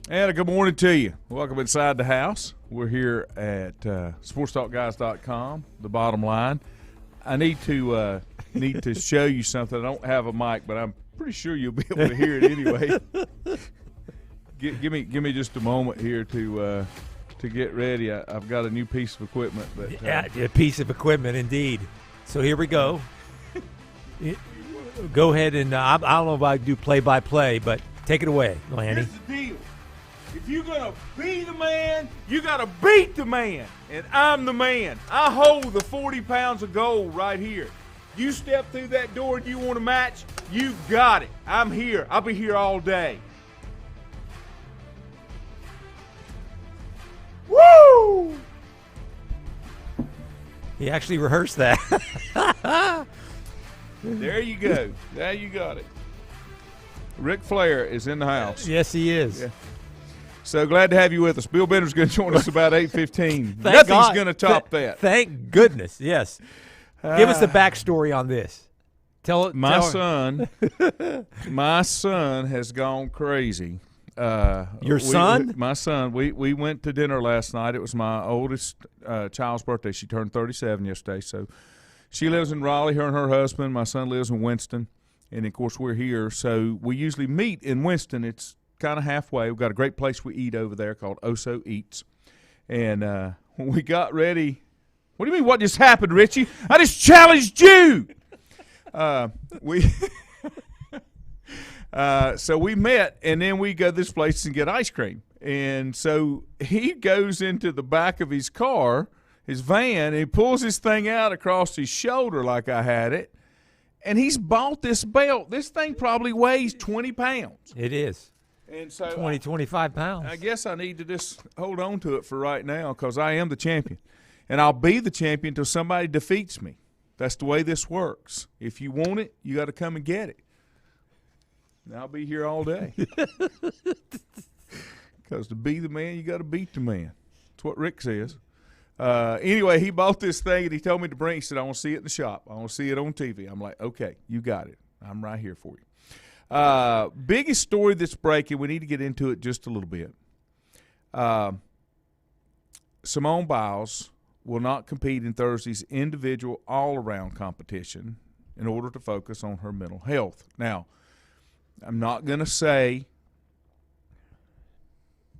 And a good morning to you. Welcome inside the house. We're here at sportstalkguys.com, the bottom line. I need to show you something. I don't have a mic, but I'm pretty sure you'll be able to hear it anyway. Give me just a moment here to get ready. I've got a new piece of equipment. But a piece of equipment indeed. So here we go. Go ahead and I don't know if I can do play-by-play, but take it away, Lanny. Here's the deal. If you're going to be the man, you got to beat the man. And I'm the man. I hold the 40 pounds of gold right here. You step through that door and you want a match, you got it. I'm here. I'll be here all day. Woo! He actually rehearsed that. There you go. There you got it. Ric Flair is in the house. Yes, he is. Yeah. So glad to have you with us. Bill Bender's going to join us about 8:15. Thank Nothing's God. going to top that. Thank goodness. Yes. Give us the backstory on this. My son has gone crazy. Your son? My son. We went to dinner last night. It was my oldest child's birthday. She turned 37 yesterday. So she lives in Raleigh, her and her husband. My son lives in Winston. And, of course, we're here. So we usually meet in Winston. It's kind of halfway. We've got a great place we eat over there called Oso Eats. And when we got ready, what do you mean what just happened, Richie? I just challenged you. So we met, and then we go to this place and get ice cream. And so he goes into the back of his car, his van, and he pulls this thing out across his shoulder like I had it. And he's bought this belt. This thing probably weighs 20 pounds. It is. And so 25 pounds. I guess I need to just hold on to it for right now because I am the champion. And I'll be the champion until somebody defeats me. That's the way this works. If you want it, you got to come and get it. And I'll be here all day. Because to be the man, you got to beat the man. That's what Rick says. Anyway, he bought this thing, and he told me to bring it. He said, I want to see it in the shop. I want to see it on TV. I'm like, okay, you got it. I'm right here for you. Biggest story that's breaking, we need to get into it just a little bit. Simone Biles will not compete in Thursday's individual all-around competition in order to focus on her mental health. Now, I'm not going to say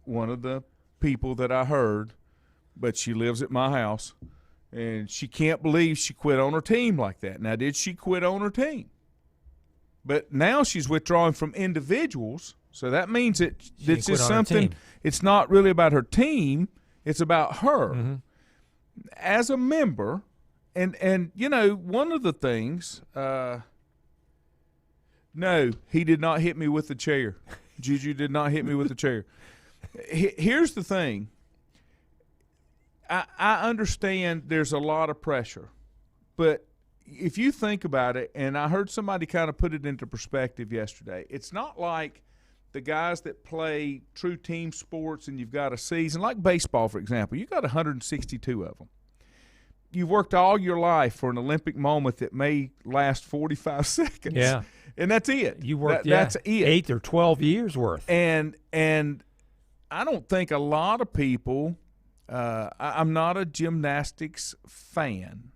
one of the people that I heard, but she lives at my house, and she can't believe she quit on her team like that. Now, did she quit on her team? But now she's withdrawing from individuals, so that means that it's just something – it's not really about her team. It's about her. Mm-hmm. As a member, and you know, one of the things no, he did not hit me with the chair. Juju did not hit me with the chair. Here's the thing. I understand there's a lot of pressure, but if you think about it, and I heard somebody kind of put it into perspective yesterday, it's not like the guys that play true team sports and you've got a season, like baseball, for example, you've got 162 of them. You've worked all your life for an Olympic moment that may last 45 seconds. Yeah. And that's it. You worked that's it. 8 or 12 years worth. And I don't think a lot of people I'm not a gymnastics fan,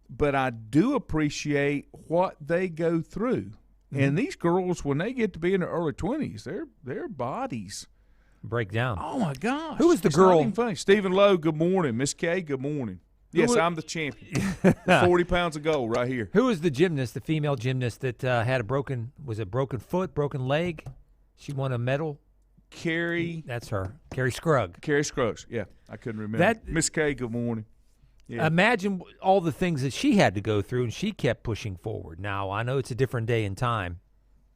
but I do appreciate what they go through. Mm-hmm. And these girls, when they get to be in their early 20s, their bodies break down. Oh, my gosh. Who was the girl? Not even funny. Stephen Lowe, good morning. Miss Kay, good morning. Yes, I'm the champion. 40 pounds of gold right here. Who was the gymnast, the female gymnast that had a broken foot, broken leg? She won a medal. Carrie. That's her. Carrie Scruggs. Carrie Scruggs. Yeah, I couldn't remember. Miss Kay, good morning. Yeah. Imagine all the things that she had to go through, and she kept pushing forward. Now, I know it's a different day and time.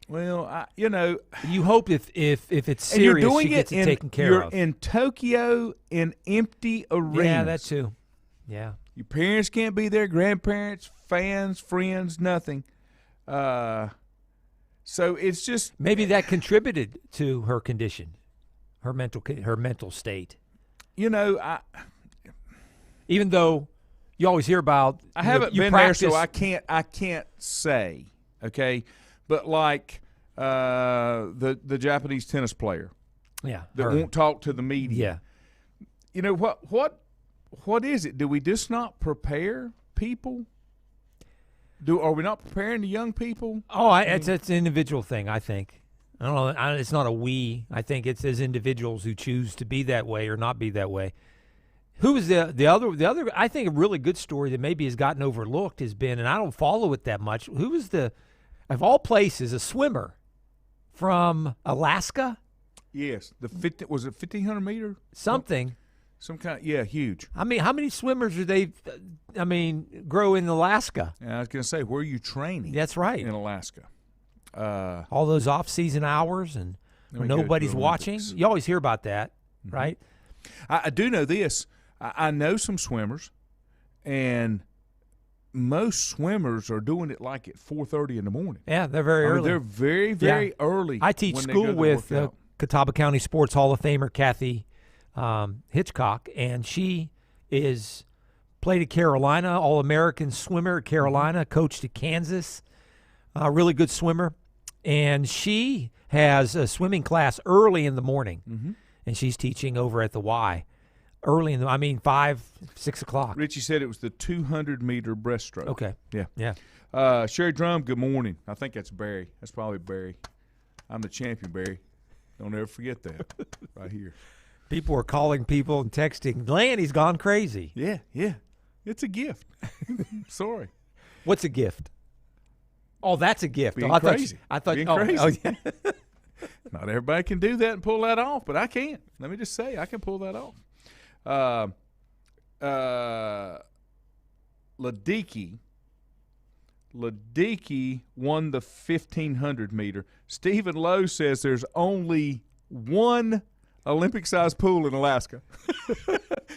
Well, you hope if it's serious, she gets it taken care of. You're in Tokyo in empty arenas. Yeah, that too. Yeah. Your parents can't be there, grandparents, fans, friends, nothing. So it's just maybe that contributed to her condition, her mental state. Even though you always hear about, I haven't been there, so I can't say. Okay, but like the Japanese tennis player, Yeah. that her. won't talk to the media. Yeah. You know, what is it? Do we just not prepare people? Are we not preparing the young people? Oh, it's an individual thing, I think. I don't know. It's not a we. I think it's as individuals who choose to be that way or not be that way. Who is the other? I think a really good story that maybe has gotten overlooked has been, and I don't follow it that much. Who is of all places, a swimmer from Alaska? Yes, was it 1,500 meter something? Some kind, huge. I mean, how many swimmers do they? Grow in Alaska? And I was going to say, where are you training? That's right. In Alaska. All those off-season hours and when nobody's watching. You always hear about that, right? I do know this. I know some swimmers, and most swimmers are doing it like at 4:30 in the morning. Yeah, they're very early. They're very, very early. I teach school with Catawba County Sports Hall of Famer Kathy Hitchcock, and she played at Carolina, All-American swimmer at Carolina, coached at Kansas, really good swimmer. And she has a swimming class early in the morning, and she's teaching over at the Y. Early in the, 5, 6 o'clock. Richie said it was the 200-meter breaststroke. Okay. Yeah. Sherry Drum, good morning. I think that's Barry. That's probably Barry. I'm the champion, Barry. Don't ever forget that right here. People are calling people and texting. Lanny's gone crazy. Yeah. It's a gift. Sorry. What's a gift? Oh, that's a gift. Being crazy. Being crazy. Oh, yeah. Not everybody can do that and pull that off, but I can. Let me just say, I can pull that off. Ladiki won the 1,500 meter. Stephen Lowe says there's only one Olympic-sized pool in Alaska.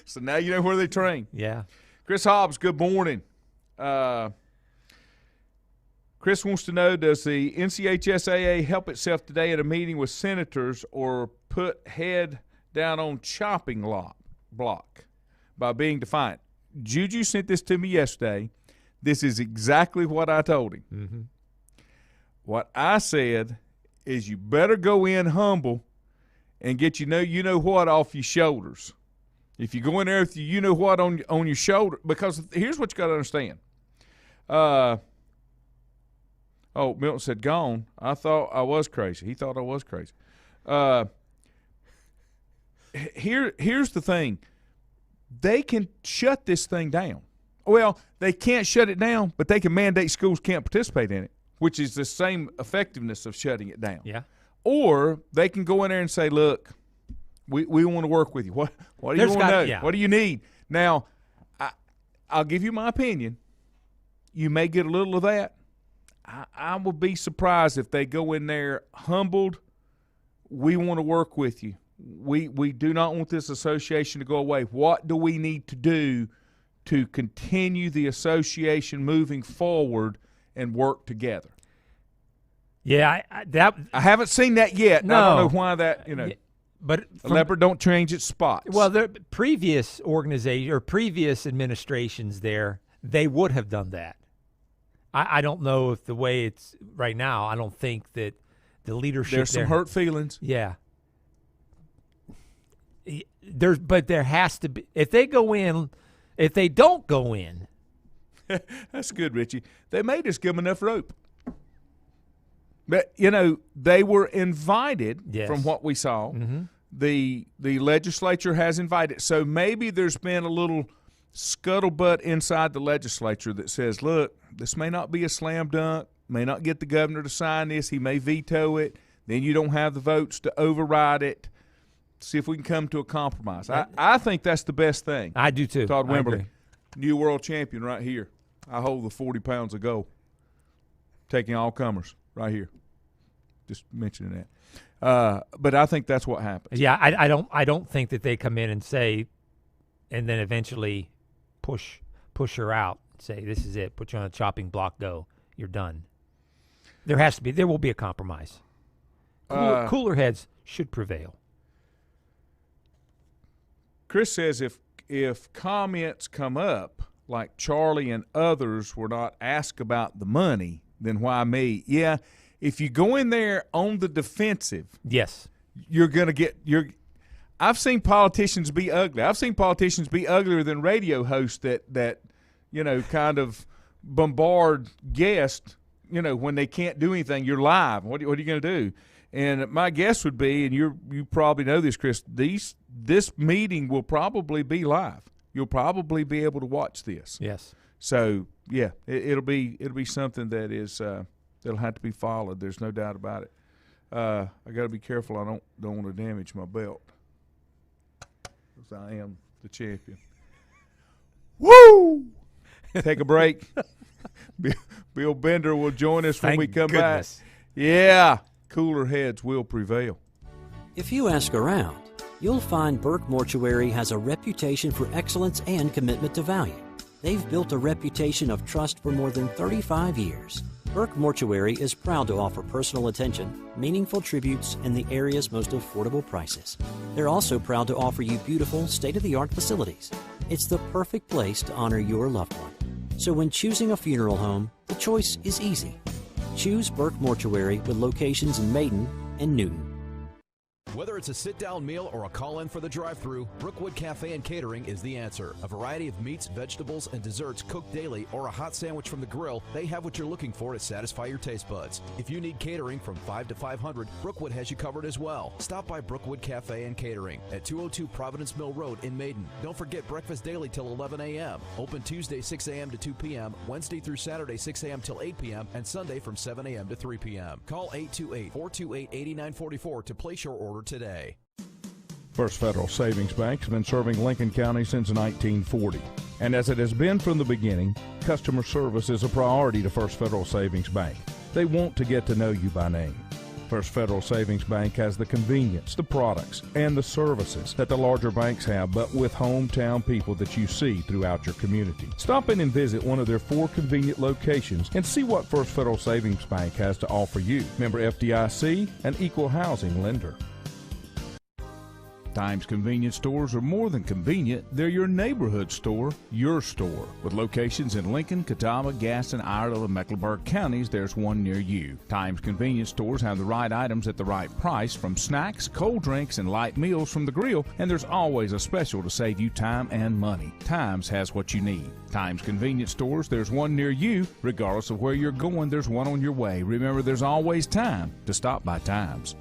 So now you know where they train. Yeah. Chris Hobbs, good morning. Chris wants to know, does the NCHSAA help itself today at a meeting with senators or put head down on chopping block by being defiant? Juju sent this to me yesterday. This is exactly what I told him. Mm-hmm. What I said is you better go in humble and get you know what off your shoulders. If you go in there with you know what on your shoulder, because here's what you got to understand. Milton said gone. I thought I was crazy. He thought I was crazy. Here's the thing. They can shut this thing down. Well, they can't shut it down, but they can mandate schools can't participate in it, which is the same effectiveness of shutting it down. Yeah. Or they can go in there and say, look, we want to work with you. What do you want to know? Yeah. What do you need? Now, I'll give you my opinion. You may get a little of that. I will be surprised if they go in there humbled. We want to work with you. We do not want this association to go away. What do we need to do to continue the association moving forward and work together? Yeah, I haven't seen that yet. No. I don't know why that, but a leopard don't change its spots. Well, the previous organization or previous administrations there, they would have done that. I don't know if the way it's right now, I don't think that the leadership there's some hurt feelings. Yeah. But there has to be, if they don't go in. That's good, Richie. They made us give them enough rope. But, they were invited. Yes. From what we saw. Mm-hmm. The legislature has invited. So maybe there's been a little scuttlebutt inside the legislature that says, look, this may not be a slam dunk, may not get the governor to sign this. He may veto it. Then you don't have the votes to override it. See if we can come to a compromise. I think that's the best thing. I do too. Todd Wimberly, new world champion right here. I hold the 40 pounds of gold. Taking all comers right here. Just mentioning that. But I think that's what happens. Yeah, I don't think that they come in and say, and then eventually push her out. Say, this is it. Put you on a chopping block. Go. You're done. There will be a compromise. Cooler heads should prevail. Chris says if comments come up like Charlie and others were not asked about the money, then why me? Yeah, if you go in there on the defensive, yes, you're going to get I've seen politicians be ugly. I've seen politicians be uglier than radio hosts that kind of bombard guests, when they can't do anything. You're live. What are you going to do? And my guess would be, and you probably know this, Chris, this meeting will probably be live. You'll probably be able to watch this. Yes. So, yeah, it'll be something that is that'll have to be followed. There's no doubt about it. I got to be careful. I don't want to damage my belt, because I am the champion. Woo! Take a break. Bill Bender will join us when we come back. Yeah, cooler heads will prevail. If you ask around, you'll find Burke Mortuary has a reputation for excellence and commitment to value. They've built a reputation of trust for more than 35 years. Burke Mortuary is proud to offer personal attention, meaningful tributes, and the area's most affordable prices. They're also proud to offer you beautiful, state-of-the-art facilities. It's the perfect place to honor your loved one. So when choosing a funeral home, the choice is easy. Choose Burke Mortuary with locations in Maiden and Newton. Whether it's a sit-down meal or a call-in for the drive-thru, Brookwood Cafe and Catering is the answer. A variety of meats, vegetables, and desserts cooked daily, or a hot sandwich from the grill, they have what you're looking for to satisfy your taste buds. If you need catering from 5 to 500, Brookwood has you covered as well. Stop by Brookwood Cafe and Catering at 202 Providence Mill Road in Maiden. Don't forget breakfast daily till 11 a.m. Open Tuesday 6 a.m. to 2 p.m., Wednesday through Saturday 6 a.m. till 8 p.m., and Sunday from 7 a.m. to 3 p.m. Call 828-428-8944 to place your order today. First Federal Savings Bank has been serving Lincoln County since 1940. And as it has been from the beginning, customer service is a priority to First Federal Savings Bank. They want to get to know you by name. First Federal Savings Bank has the convenience, the products, and the services that the larger banks have, but with hometown people that you see throughout your community. Stop in and visit one of their 4 convenient locations and see what First Federal Savings Bank has to offer you. Member FDIC, an equal housing lender. Times convenience stores are more than convenient. They're your neighborhood store, your store. With locations in Lincoln, Catawba, Gaston, Iredell, and Mecklenburg counties, there's one near you. Times convenience stores have the right items at the right price, from snacks, cold drinks, and light meals from the grill, and there's always a special to save you time and money. Times has what you need. Times convenience stores, there's one near you. Regardless of where you're going, there's one on your way. Remember, there's always time to stop by Times.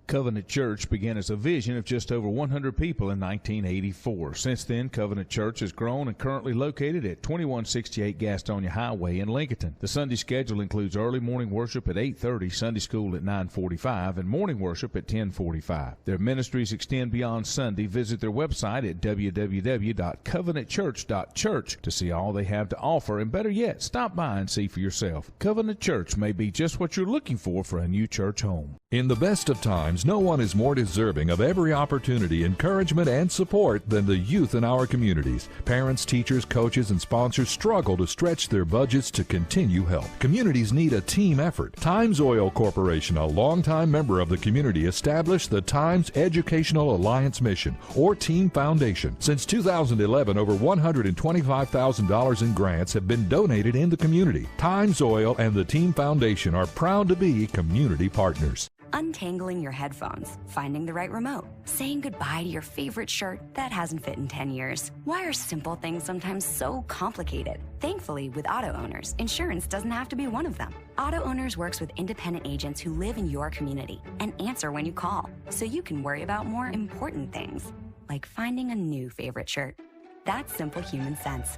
Covenant Church began as a vision of just over 100 people in 1984. Since then, Covenant Church has grown and currently located at 2168 Gastonia Highway in Lincoln. The Sunday schedule includes early morning worship at 8:30, Sunday school at 9:45, and morning worship at 10:45. Their ministries extend beyond Sunday. Visit their website at www.covenantchurch.church to see all they have to offer, and better yet, stop by and see for yourself. Covenant Church may be just what you're looking for a new church home. In the best of times, no one is more deserving of every opportunity, encouragement, and support than the youth in our communities. Parents, teachers, coaches, and sponsors struggle to stretch their budgets to continue help. Communities need a team effort. Times Oil Corporation, a longtime member of the community, established the Times Educational Alliance Mission, or Team Foundation. Since 2011, over $125,000 in grants have been donated in the community. Times Oil and the Team Foundation are proud to be community partners. Untangling your headphones, finding the right remote, saying goodbye to your favorite shirt that hasn't fit in 10 years. Why are simple things sometimes so complicated? Thankfully, with auto owners, insurance doesn't have to be one of them. Auto Owners works with independent agents who live in your community and answer when you call, so you can worry about more important things, like finding a new favorite shirt. That's simple human sense.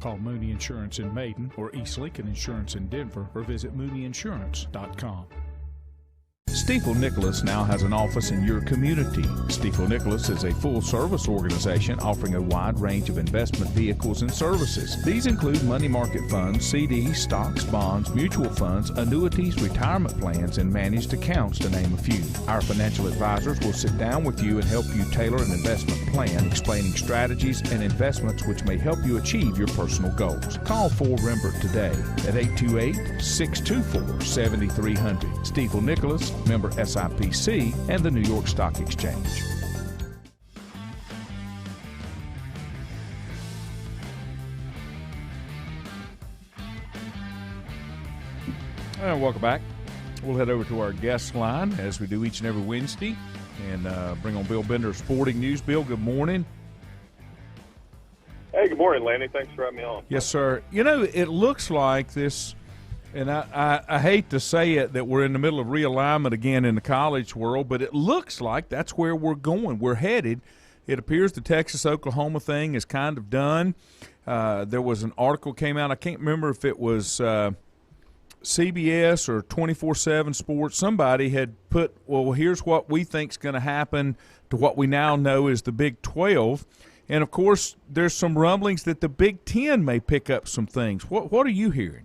Call Mooney Insurance in Maiden or East Lincoln Insurance in Denver, or visit mooneyinsurance.com. Stiefel Nicholas now has an office in your community. Stiefel Nicholas is a full-service organization offering a wide range of investment vehicles and services. These include money market funds, CDs, stocks, bonds, mutual funds, annuities, retirement plans, and managed accounts, to name a few. Our financial advisors will sit down with you and help you tailor an investment plan, explaining strategies and investments which may help you achieve your personal goals. Call 4Rembert today at 828-624-7300. Stiefel Nicholas, member SIPC and the New York Stock Exchange. And welcome back. We'll head over to our guest line as we do each and every Wednesday and bring on Bill Bender, Sporting News. Bill, good morning. Hey, good morning, Lanny. Thanks for having me on. Yes, sir. You know, it looks like this, and I hate to say it, that we're in the middle of realignment again in the college world, but it looks like that's where we're going. We're headed. It appears the Texas-Oklahoma thing is kind of done. There was an article came out. I can't remember if it was CBS or 24/7 Sports. Somebody had put, well, here's what we think is going to happen to what we now know is the Big 12. And, of course, there's some rumblings that the Big 10 may pick up some things. What are you hearing?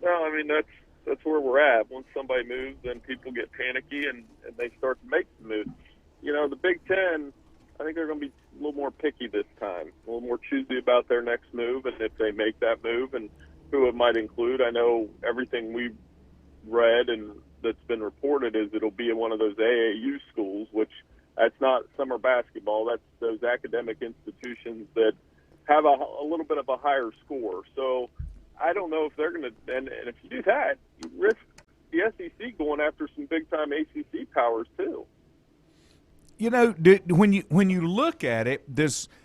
Well, I mean, that's where we're at. Once somebody moves, then people get panicky and they start to make the move. You know, the Big 10, I think they're going to be a little more picky this time, a little more choosy about their next move and if they make that move and who it might include. I know everything we've read and that's been reported is it'll be in one of those AAU schools, which that's not summer basketball. That's those academic institutions that have a little bit of a higher score. So I don't know if they're going to – and if you do that, you risk the SEC going after some big-time ACC powers too. You know, when you look at it, there's –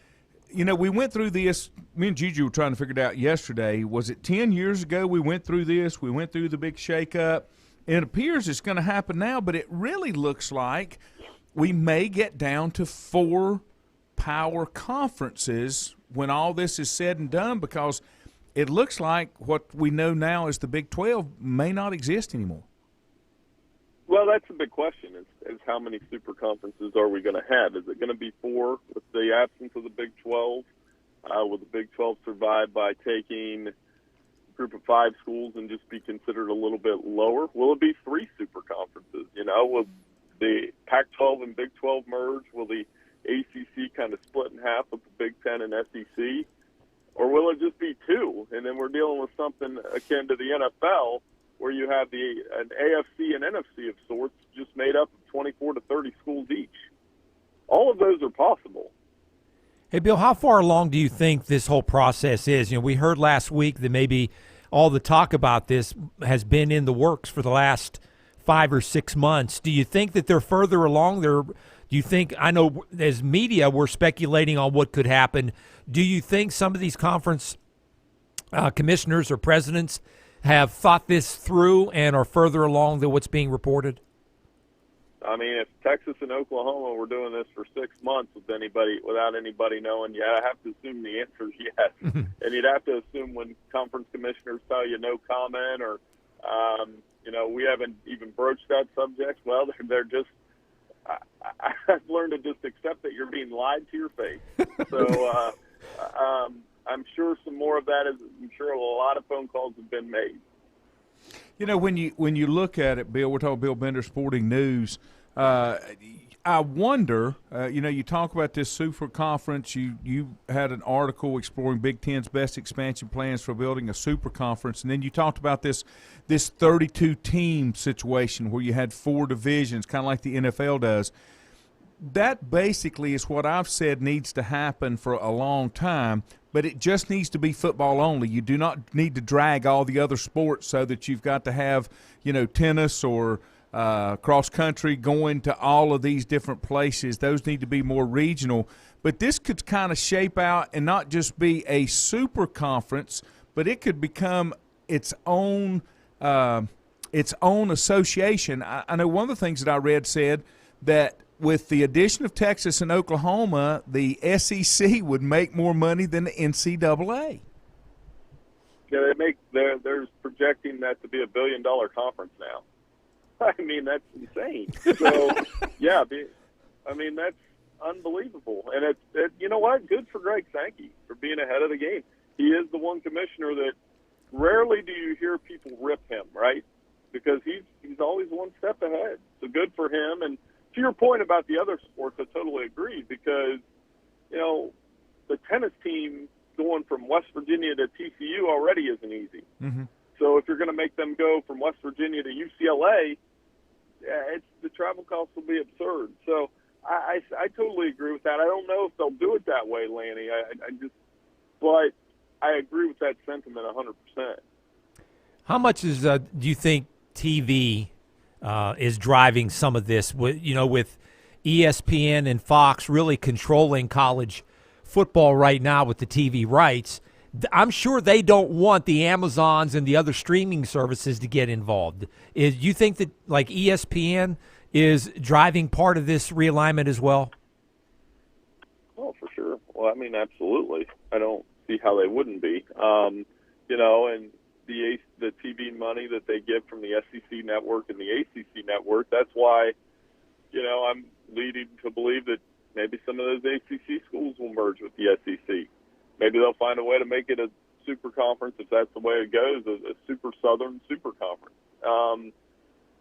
you know, we went through this – me and Gigi were trying to figure it out yesterday. Was it 10 years ago we went through this? We went through the big shakeup. It appears it's going to happen now, but it really looks like – we may get down to 4 power conferences when all this is said and done, because it looks like what we know now is the Big 12 may not exist anymore. Well, that's a big question is how many super conferences are we going to have? Is it going to be 4 with the absence of the Big 12? Will the Big 12 survive by taking a group of 5 schools and just be considered a little bit lower? Will it be 3 super conferences? You know, will the Pac-12 and Big 12 merge? Will the ACC kind of split in half with the Big 10 and SEC? Or will it just be 2? And then we're dealing with something akin to the NFL where you have an AFC and NFC of sorts just made up of 24 to 30 schools each. All of those are possible. Hey, Bill, how far along do you think this whole process is? You know, we heard last week that maybe all the talk about this has been in the works for the last 5 or 6 months. Do you think that they're further along? Do you think, I know as media we're speculating on what could happen. Do you think some of these conference commissioners or presidents have thought this through and are further along than what's being reported? I mean, if Texas and Oklahoma were doing this for 6 months without anybody knowing, I have to assume the answer is yes. And you'd have to assume when conference commissioners tell you no comment or we haven't even broached that subject. Well, they're just I've learned to just accept that you're being lied to your face. So I'm sure some more of that I'm sure a lot of phone calls have been made. You know, when you look at it, Bill, we're talking Bill Bender, Sporting News. I wonder, you talk about this super conference. You had an article exploring Big Ten's best expansion plans for building a super conference, and then you talked about this 32-team situation where you had 4 divisions, kind of like the NFL does. That basically is what I've said needs to happen for a long time, but it just needs to be football only. You do not need to drag all the other sports so that you've got to have, tennis or cross country going to all of these different places. Those need to be more regional. But this could kind of shape out and not just be a super conference, but it could become its own association. I know one of the things that I read said that with the addition of Texas and Oklahoma, the SEC would make more money than the NCAA. Yeah, they're projecting that to be $1 billion conference now. I mean, that's insane. So, yeah, that's unbelievable. And it's you know what? Good for Greg Sankey for being ahead of the game. He is the one commissioner that rarely do you hear people rip him, right? Because he's always one step ahead. So good for him. And to your point about the other sports, I totally agree because, the tennis team going from West Virginia to TCU already isn't easy. Mm-hmm. So if you're going to make them go from West Virginia to UCLA, the travel costs will be absurd. So I totally agree with that. I don't know if they'll do it that way, Lanny. But I agree with that sentiment 100%. How much do you think TV is driving some of this. With ESPN and Fox really controlling college football right now with the TV rights, I'm sure they don't want the Amazons and the other streaming services to get involved. You think that like ESPN is driving part of this realignment as well? Oh, for sure. Well, I mean, absolutely. I don't see how they wouldn't be. And the TV money that they get from the SEC network and the ACC network, that's why, I'm leading to believe that maybe some of those ACC schools will merge with the SEC. Maybe they'll find a way to make it a super conference if that's the way it goes, a super southern super conference.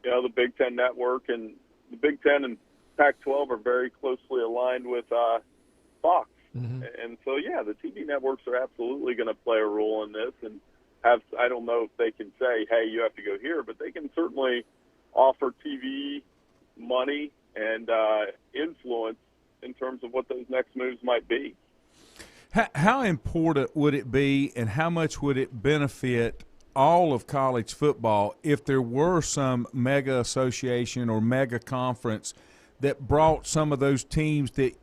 The Big Ten network and the Big Ten and Pac-12 are very closely aligned with Fox. Mm-hmm. And so, the TV networks are absolutely going to play a role in this and I don't know if they can say, hey, you have to go here, but they can certainly offer TV money and influence in terms of what those next moves might be. How important would it be and how much would it benefit all of college football if there were some mega association or mega conference that brought some of those teams that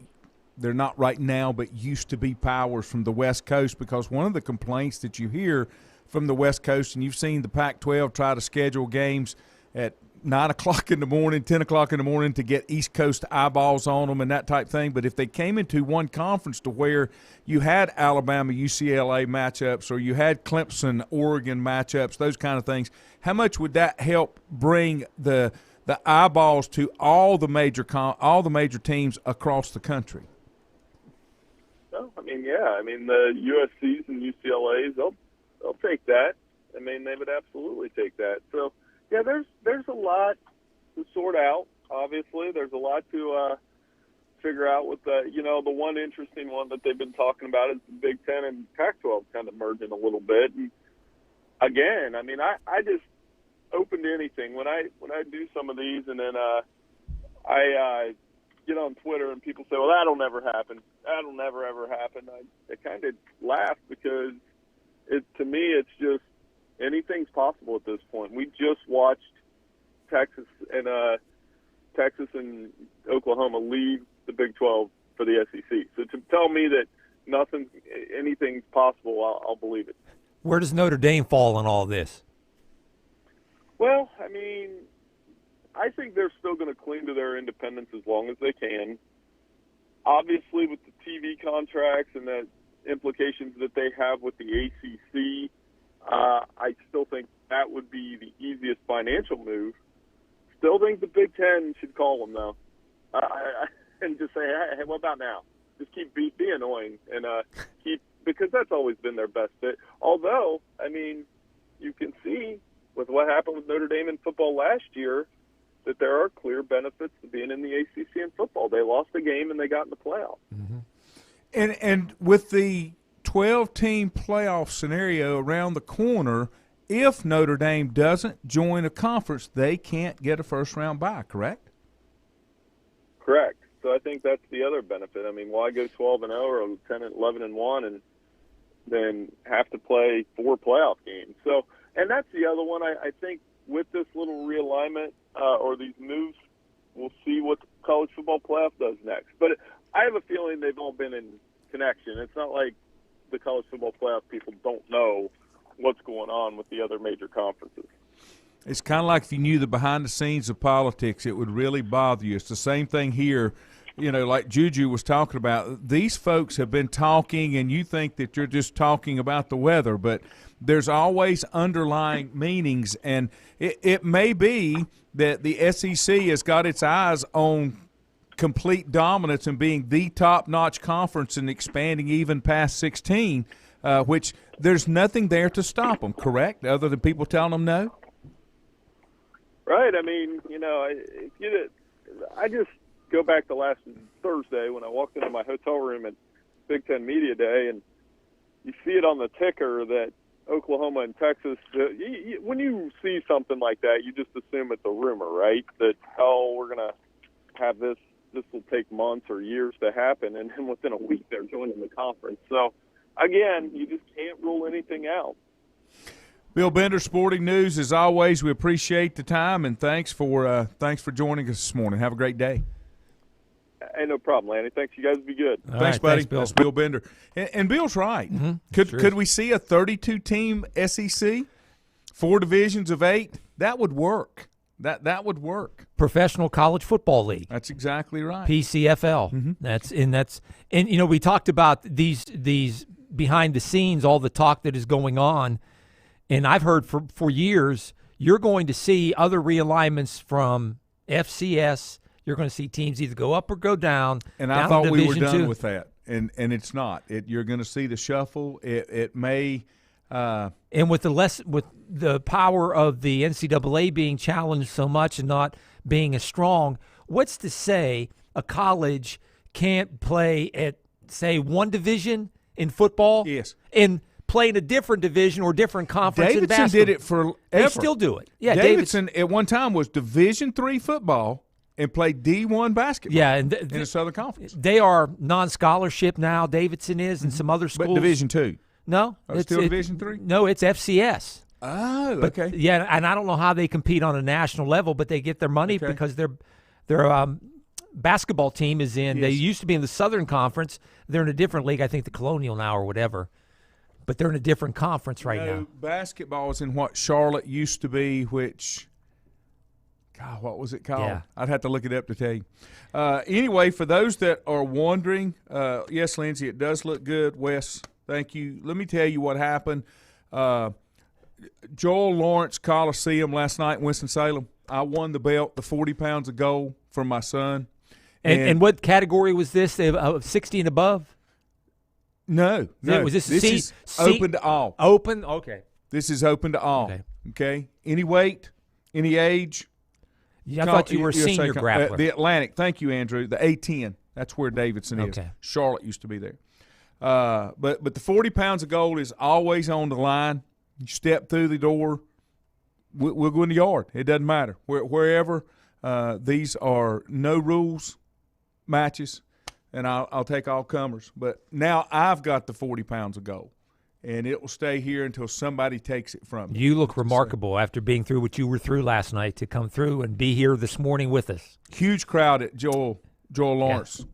they're not right now but used to be powers from the West Coast? Because one of the complaints that you hear from the West Coast, and you've seen the Pac-12 try to schedule games at 9 o'clock in the morning, 10 o'clock in the morning to get East Coast eyeballs on them and that type thing. But if they came into one conference to where you had Alabama, UCLA matchups, or you had Clemson, Oregon matchups, those kind of things, how much would that help bring the eyeballs to all the major teams across the country? No, the USCs and UCLAs, they'll take that. They would absolutely take that. So, there's a lot to sort out. Obviously, there's a lot to figure out with the one interesting one that they've been talking about is the Big Ten and Pac-12 kind of merging a little bit. And again, I just open to anything when I do some of these, and then I get on Twitter and people say, well, that'll never happen. That'll never ever happen. I kind of laugh because to me it's just anything's possible at this point. We just watched Texas and Oklahoma leave the Big 12 for the SEC. So to tell me that anything's possible, I'll believe it. Where does Notre Dame fall in all this? Well, I think they're still going to cling to their independence as long as they can. Obviously, with the TV contracts and the implications that they have with the ACC, I still think that would be the easiest financial move. Still think the Big Ten should call them, though, and just say, hey, what about now? Just be annoying and because that's always been their best fit. Although, you can see with what happened with Notre Dame in football last year that there are clear benefits to being in the ACC in football. They lost the game and they got in the playoff. Mm-hmm. And with the 12-team playoff scenario around the corner, if Notre Dame doesn't join a conference, they can't get a first-round bye, correct? Correct. So I think that's the other benefit. Why go 12-0 or 10-11-1 and then have to play 4 playoff games? So, and that's the other one. I think with this little realignment or these moves, we'll see what the college football playoff does next. But I have a feeling they've all been in connection. It's not like the college football playoff people don't know what's going on with the other major conferences. It's kind of like if you knew the behind the scenes of politics, it would really bother you. It's the same thing here. Like Juju was talking about, these folks have been talking, and you think that you're just talking about the weather, but there's always underlying meanings, and it may be that the SEC has got its eyes on complete dominance and being the top-notch conference and expanding even past 16, which there's nothing there to stop them, correct, other than people telling them no? Right. I just go back to last Thursday when I walked into my hotel room at Big Ten Media Day, and you see it on the ticker that Oklahoma and Texas, when you see something like that, you just assume it's a rumor, right? That, we're going to have this will take months or years to happen, and then within a week they're joining the conference. So, again, you just can't rule anything out. Bill Bender, Sporting News. As always, we appreciate the time, and thanks for joining us this morning. Have a great day. Hey, no problem, Lanny. Thanks. You guys be good. Thanks, right, buddy. Thanks, Bill. That's Bill Bender. And Bill's right. Mm-hmm. Could we see a 32-team SEC, 4 divisions of 8? That would work. That would work. Professional College Football League. That's exactly right. PCFL. Mm-hmm. We talked about these behind the scenes, all the talk that is going on, and I've heard for years you're going to see other realignments from FCS. You're going to see teams either go up or go down. And I thought we were done with that, and it's not. You're going to see the shuffle. It may. And with the power of the NCAA being challenged so much and not being as strong, what's to say a college can't play at, say, one division in football? Yes. And play in a different division or different conference in basketball? Davidson did it forever. They still do it. Yeah, Davidson at one time was Division III football and played D1 basketball. Yeah, and in the Southern Conference. They are non-scholarship now. Davidson is, and some other schools. But Division II. No, it's still Division III. No, it's FCS. Oh, but, okay. Yeah, and I don't know how they compete on a national level, but they get their money because their basketball team is in. Yes. They used to be in the Southern Conference. They're in a different league. I think the Colonial now or whatever. But they're in a different conference right now. Basketball is in what Charlotte used to be, which. God, what was it called? Yeah. I'd have to look it up to tell you. Anyway, for those that are wondering, yes, Lindsay, it does look good. Wes, thank you. Let me tell you what happened. Joel Lawrence Coliseum last night in Winston-Salem. I won the belt, the 40 pounds of gold from my son. And what category was this? 60 and above? No. Was this is open to all. Open? Okay. This is open to all. Okay. Any weight, any age. Yeah, I thought you were a senior grappler. The Atlantic. Thank you, Andrew. The A10. That's where Davidson is. Charlotte used to be there. But the 40 pounds of gold is always on the line. You step through the door, we'll go in the yard. It doesn't matter. Wherever, these are no rules matches, and I'll take all comers. But now I've got the 40 pounds of gold. And it will stay here until somebody takes it from me. You look remarkable after being through what you were through last night to come through and be here this morning with us. Huge crowd at Joel Lawrence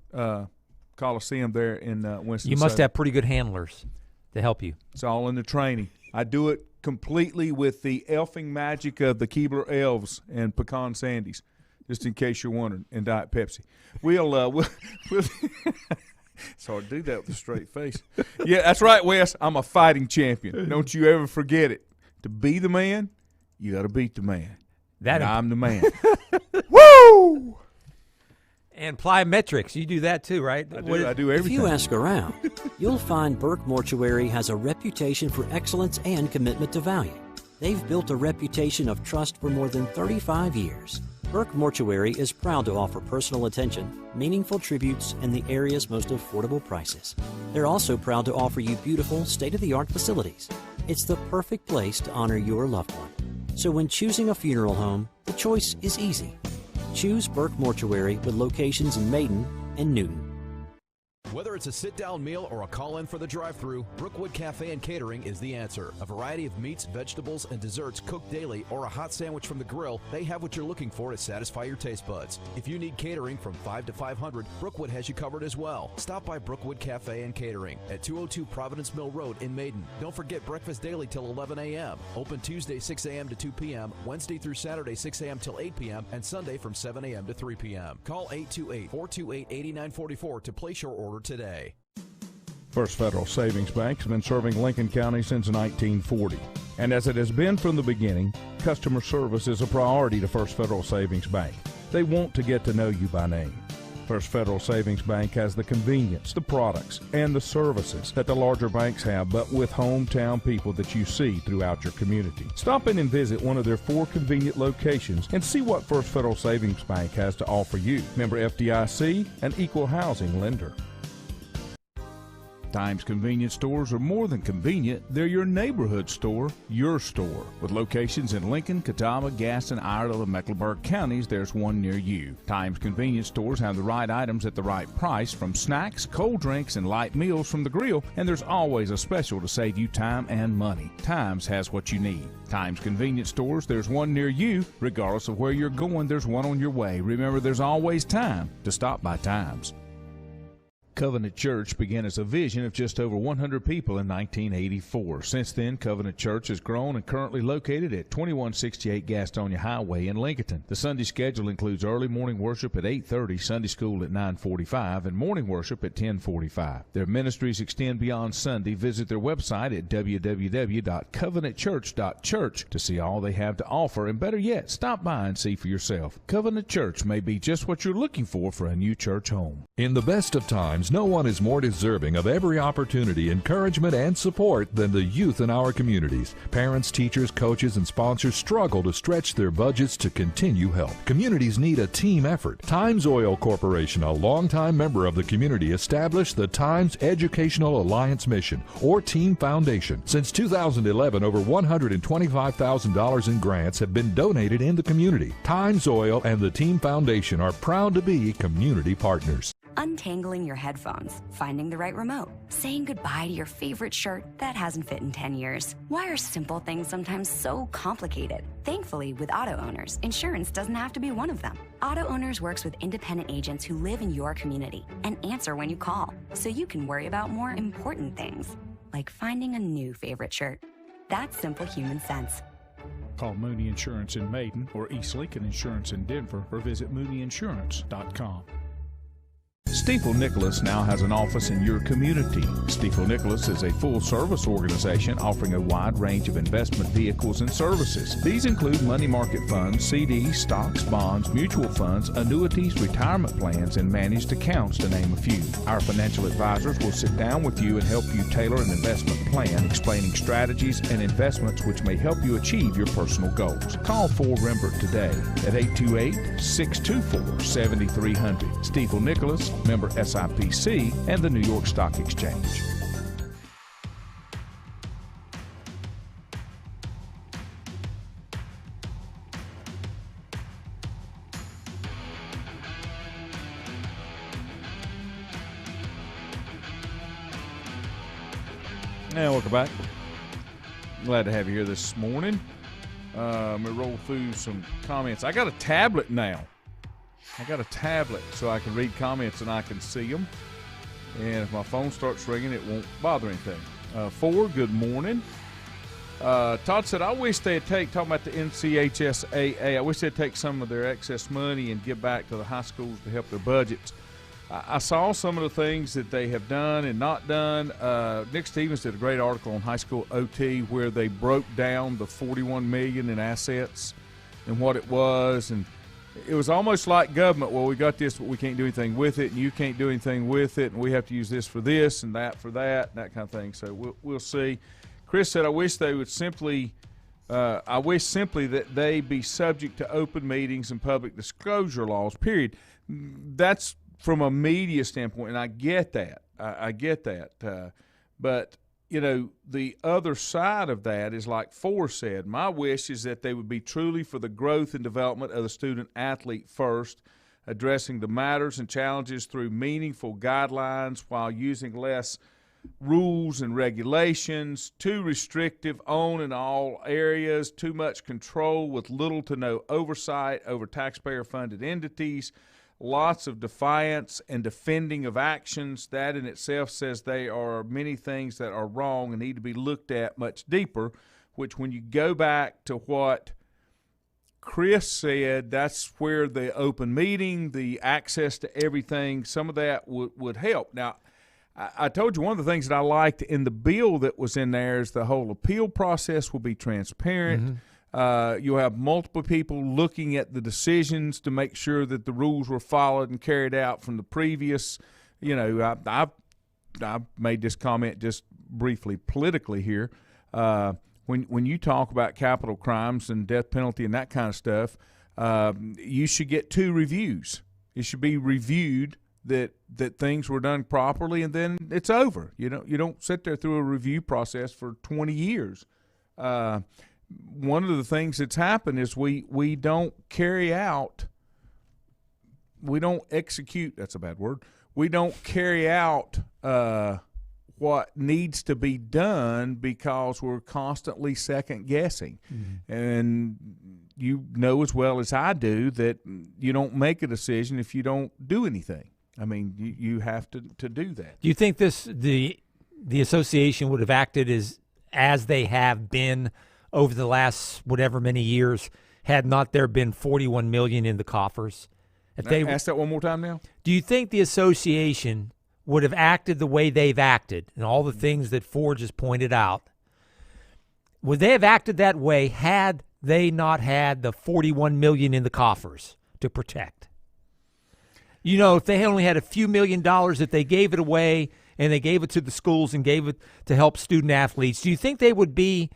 Coliseum there in Winston-Salem. You must have pretty good handlers to help you. It's all in the training. I do it completely with the elfing magic of the Keebler Elves and Pecan Sandies, just in case you're wondering, and Diet Pepsi. We'll So I do that with a straight face. Yeah, that's right, Wes. I'm a fighting champion. Don't you ever forget it. To be the man, you got to beat the man. I'm the man. Woo! And plyometrics. You do that too, right? I do everything. If you ask around, you'll find Burke Mortuary has a reputation for excellence and commitment to value. They've built a reputation of trust for more than 35 years. Burke Mortuary is proud to offer personal attention, meaningful tributes, and the area's most affordable prices. They're also proud to offer you beautiful, state-of-the-art facilities. It's the perfect place to honor your loved one. So when choosing a funeral home, the choice is easy. Choose Burke Mortuary with locations in Maiden and Newton. Whether it's a sit-down meal or a call-in for the drive-thru, Brookwood Cafe and Catering is the answer. A variety of meats, vegetables, and desserts cooked daily or a hot sandwich from the grill, they have what you're looking for to satisfy your taste buds. If you need catering from 5 to 500, Brookwood has you covered as well. Stop by Brookwood Cafe and Catering at 202 Providence Mill Road in Maiden. Don't forget breakfast daily till 11 a.m. Open Tuesday 6 a.m. to 2 p.m., Wednesday through Saturday 6 a.m. till 8 p.m., and Sunday from 7 a.m. to 3 p.m. Call 828-428-8944 to place your order today. First Federal Savings Bank has been serving Lincoln County since 1940. And as it has been from the beginning, customer service is a priority to First Federal Savings Bank. They want to get to know you by name. First Federal Savings Bank has the convenience, the products, and the services that the larger banks have, but with hometown people that you see throughout your community. Stop in and visit one of their 4 convenient locations and see what First Federal Savings Bank has to offer you. Member FDIC, an equal housing lender. Times convenience stores are more than convenient. They're your neighborhood store, your store. With locations in Lincoln, Catawba, Gaston, Iredell, and Mecklenburg counties, there's one near you. Times convenience stores have the right items at the right price, from snacks, cold drinks, and light meals from the grill, and there's always a special to save you time and money. Times has what you need. Times convenience stores, there's one near you. Regardless of where you're going, there's one on your way. Remember, there's always time to stop by Times. Covenant Church began as a vision of just over 100 people in 1984. Since then, Covenant Church has grown and currently located at 2168 Gastonia Highway in Lincoln. The Sunday schedule includes early morning worship at 8:30, Sunday school at 9:45, and morning worship at 10:45. Their ministries extend beyond Sunday. Visit their website at www.covenantchurch.church to see all they have to offer, and better yet, stop by and see for yourself. Covenant Church may be just what you're looking for a new church home. In the best of times, no one is more deserving of every opportunity, encouragement, and support than the youth in our communities. Parents, teachers, coaches, and sponsors struggle to stretch their budgets to continue help. Communities need a team effort. Times Oil Corporation, a longtime member of the community, established the Times Educational Alliance Mission, or Team Foundation. Since 2011, over $125,000 in grants have been donated in the community. Times Oil and the Team Foundation are proud to be community partners. Untangling your headphones, finding the right remote, saying goodbye to your favorite shirt that hasn't fit in 10 years. Why are simple things sometimes so complicated? Thankfully, with auto owners, insurance doesn't have to be one of them. Auto Owners works with independent agents who live in your community and answer when you call, so you can worry about more important things, like finding a new favorite shirt. That's simple human sense. Call Mooney Insurance in Maiden or East Lincoln Insurance in Denver, or visit MooneyInsurance.com. Stifel Nicholas now has an office in your community. Stifel Nicholas is a full-service organization offering a wide range of investment vehicles and services. These include money market funds, CDs, stocks, bonds, mutual funds, annuities, retirement plans, and managed accounts, to name a few. Our financial advisors will sit down with you and help you tailor an investment plan, explaining strategies and investments which may help you achieve your personal goals. Call 4 Rembert today at 828-624-7300. Stifel Nicholas, member SIPC, and the New York Stock Exchange. And welcome back. Glad to have you here this morning. I'm going to roll through some comments. I got a tablet now. So I can read comments and I can see them. And if my phone starts ringing, it won't bother anything. Ford, good morning. Todd said, I wish they'd talking about the NCHSAA, I wish they'd take some of their excess money and give back to the high schools to help their budgets. I saw some of the things that they have done and not done. Nick Stevens did a great article on high school OT where they broke down the $41 million in assets and what it was, and it was almost like government. Well, we got this, but we can't do anything with it, and you can't do anything with it, and we have to use this for this and that for that, and that kind of thing. So we'll see. Chris said, I wish simply that they be subject to open meetings and public disclosure laws, period. That's from a media standpoint, and I get that. I get that. But, you know, the other side of that is, like Ford said, my wish is that they would be truly for the growth and development of the student athlete first, addressing the matters and challenges through meaningful guidelines while using less rules and regulations, too restrictive on in all areas, too much control with little to no oversight over taxpayer-funded entities, lots of defiance and defending of actions. That in itself says there are many things that are wrong and need to be looked at much deeper, which when you go back to what Chris said, that's where the open meeting, the access to everything, some of that would help. Now, I told you one of the things that I liked in the bill that was in there is the whole appeal process will be transparent. Mm-hmm. You'll have multiple people looking at the decisions to make sure that the rules were followed and carried out from the previous. You know, I've made this comment just briefly politically here. When you talk about capital crimes and death penalty and that kind of stuff, you should get 2 reviews. It should be reviewed that things were done properly, and then it's over. You don't sit there through a review process for 20 years. One of the things that's happened is we don't carry out, we don't execute. That's a bad word. We don't carry out what needs to be done because we're constantly second guessing. Mm-hmm. And you know as well as I do that you don't make a decision if you don't do anything. I mean, you have to do that. Do you think the association would have acted as they have been over the last whatever many years had not there been $41 million in the coffers? Ask that one more time now. Do you think the association would have acted the way they've acted and all the things that Forge has pointed out? Would they have acted that way had they not had the $41 million in the coffers to protect? You know, if they only had a few $1 million that they gave it away and they gave it to the schools and gave it to help student athletes, do you think they would be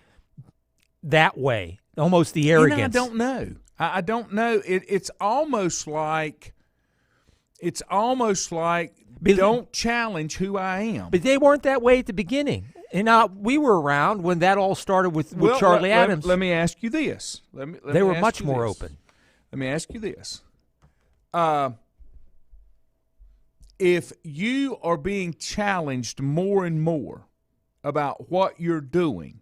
that way? Almost the arrogance. I don't know. I don't know. It's almost like don't challenge who I am. But they weren't that way at the beginning. And we were around when that all started with Charlie Adams. Let me ask you this. They were much more open. Let me ask you this. If you are being challenged more and more about what you're doing,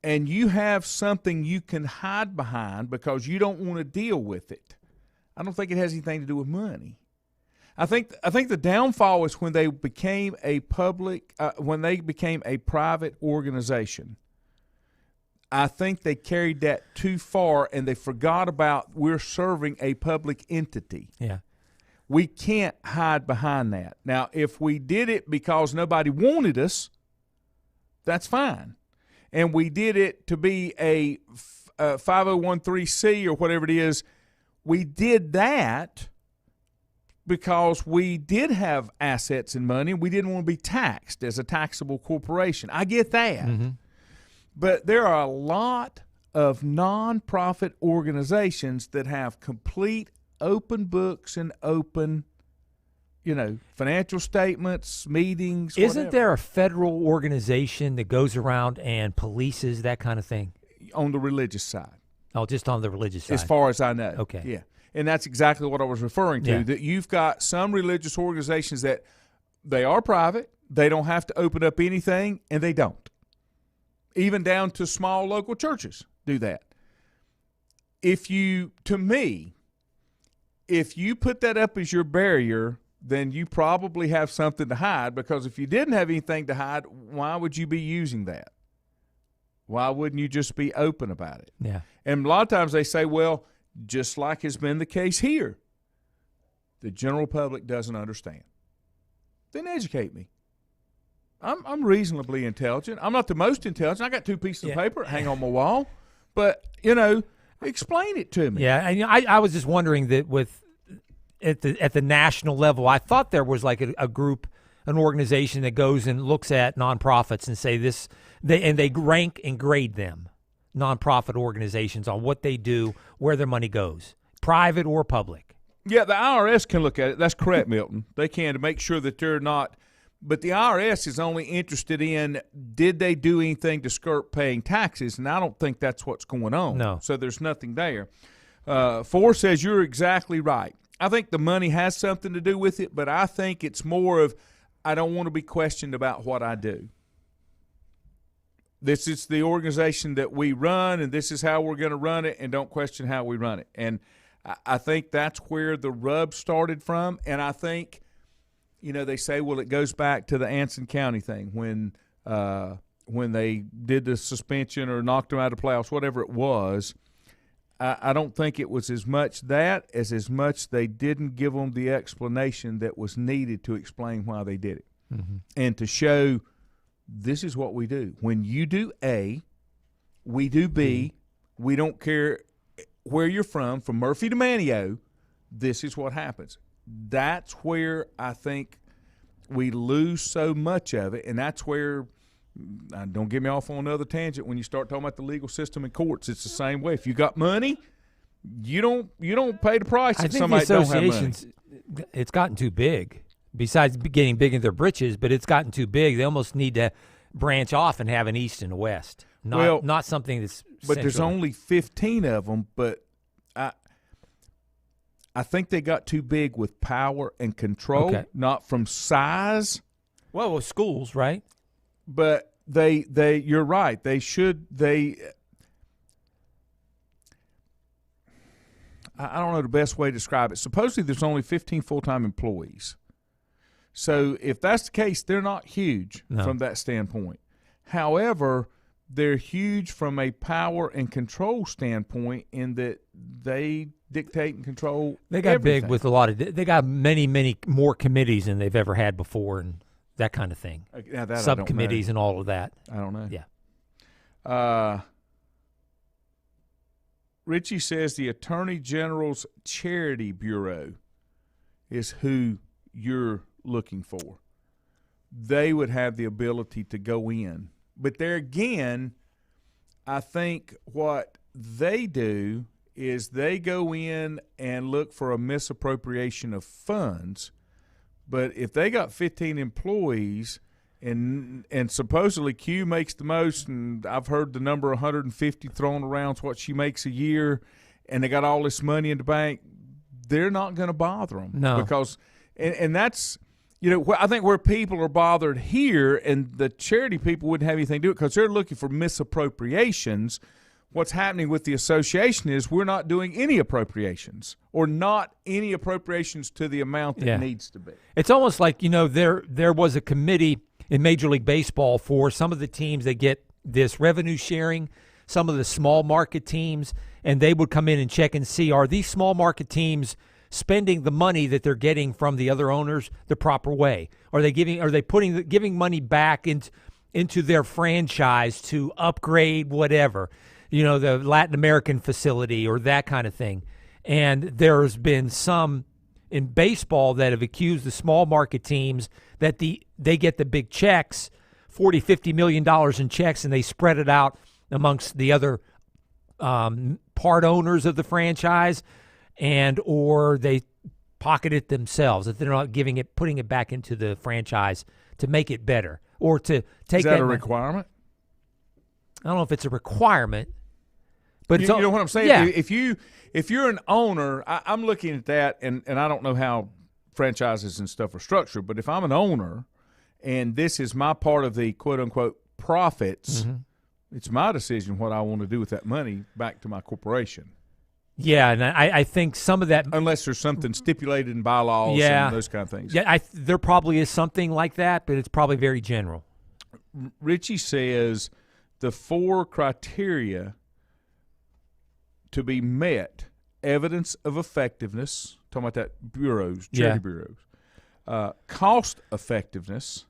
and you have something you can hide behind because you don't want to deal with it, I don't think it has anything to do with money. I think the downfall is when they became a private organization. I think they carried that too far, and they forgot about we're serving a public entity. Yeah. We can't hide behind that. Now, if we did it because nobody wanted us, that's fine. And we did it to be a 501(c) or whatever it is. We did that because we did have assets and money. We didn't want to be taxed as a taxable corporation. I get that. Mm-hmm. But there are a lot of nonprofit organizations that have complete open books and open, financial statements, meetings. Isn't there a federal organization that goes around and polices that kind of thing? On the religious side. Oh, just on the religious side. As far as I know. Okay. Yeah. And that's exactly what I was referring to, that you've got some religious organizations that they are private, they don't have to open up anything, and they don't. Even down to small local churches do that. If you put that up as your barrier, then you probably have something to hide, because if you didn't have anything to hide, why would you be using that? Why wouldn't you just be open about it? Yeah. And a lot of times they say, well, just like has been the case here, the general public doesn't understand. Then educate me. I'm reasonably intelligent. I'm not the most intelligent. I got 2 pieces of paper hang on my wall, but explain it to me. Yeah, and I was just wondering that at the national level, I thought there was like a group, an organization that goes and looks at nonprofits and say they rank and grade them, nonprofit organizations, on what they do, where their money goes, private or public. Yeah, the IRS can look at it. That's correct, Milton. They can, to make sure that they're not. But the IRS is only interested in, did they do anything to skirt paying taxes? And I don't think that's what's going on. No. So there's nothing there. Forrest says you're exactly right. I think the money has something to do with it, but I think it's more of, I don't want to be questioned about what I do. This is the organization that we run, and this is how we're going to run it, and don't question how we run it. And I think that's where the rub started from. And I think, they say, well, it goes back to the Anson County thing when they did the suspension or knocked them out of playoffs, whatever it was. I don't think it was as much that as much they didn't give them the explanation that was needed to explain why they did it. Mm-hmm. And to show this is what we do. When you do A, we do B. We don't care where you're from Murphy to Manio, this is what happens. That's where I think we lose so much of it, and that's where don't get me off on another tangent. When you start talking about the legal system and courts, it's the same way. If you got money, you don't pay the price if somebody don't have money. it's gotten too big. Besides getting big in their britches, but it's gotten too big. They almost need to branch off and have an east and a west. Not something that's. But there's only 15 of them. But I think they got too big with power and control, not from size. Well, with schools, right? But you're right. I don't know the best way to describe it. Supposedly there's only 15 full-time employees. So if that's the case, they're not huge from that standpoint. However, they're huge from a power and control standpoint in that they dictate and control They got everything. big with a lot of – they got many, many more committees than they've ever had before and that kind of thing. That Subcommittees and all of that. I don't know. Yeah. Richie says the Attorney General's Charity Bureau is who you're looking for. They would have the ability to go in. But there again, I think what they do is they go in and look for a misappropriation of funds. But if they got 15 employees and supposedly Q makes the most, and I've heard the number 150 thrown around is what she makes a year, and they got all this money in the bank, they're not going to bother them. No. Because and that's – I think where people are bothered here, and the charity people wouldn't have anything to do it because they're looking for misappropriations. What's happening with the association is we're not doing any appropriations or not any appropriations to the amount that needs to be. It's almost like, there was a committee in Major League Baseball for some of the teams that get this revenue sharing, some of the small market teams, and they would come in and check and see, are these small market teams spending the money that they're getting from the other owners the proper way? Are they giving money back into their franchise to upgrade whatever, the Latin American facility or that kind of thing? And there's been some in baseball that have accused the small market teams that they get the big checks, $40-50 million in checks, and they spread it out amongst the other part owners of the franchise, or they pocket it themselves, that they're not putting it back into the franchise to make it better or to take. Is that a requirement? I don't know if it's a requirement, but you know what I'm saying? Yeah. If you're an owner, I'm looking at that, and I don't know how franchises and stuff are structured, but if I'm an owner and this is my part of the quote-unquote profits, it's my decision what I want to do with that money back to my corporation. Yeah, and I think some of that – unless there's something stipulated in bylaws and those kind of things. Yeah, there probably is something like that, but it's probably very general. Richie says the 4 criteria to be met: evidence of effectiveness, talking about that charity bureaus, cost effectiveness,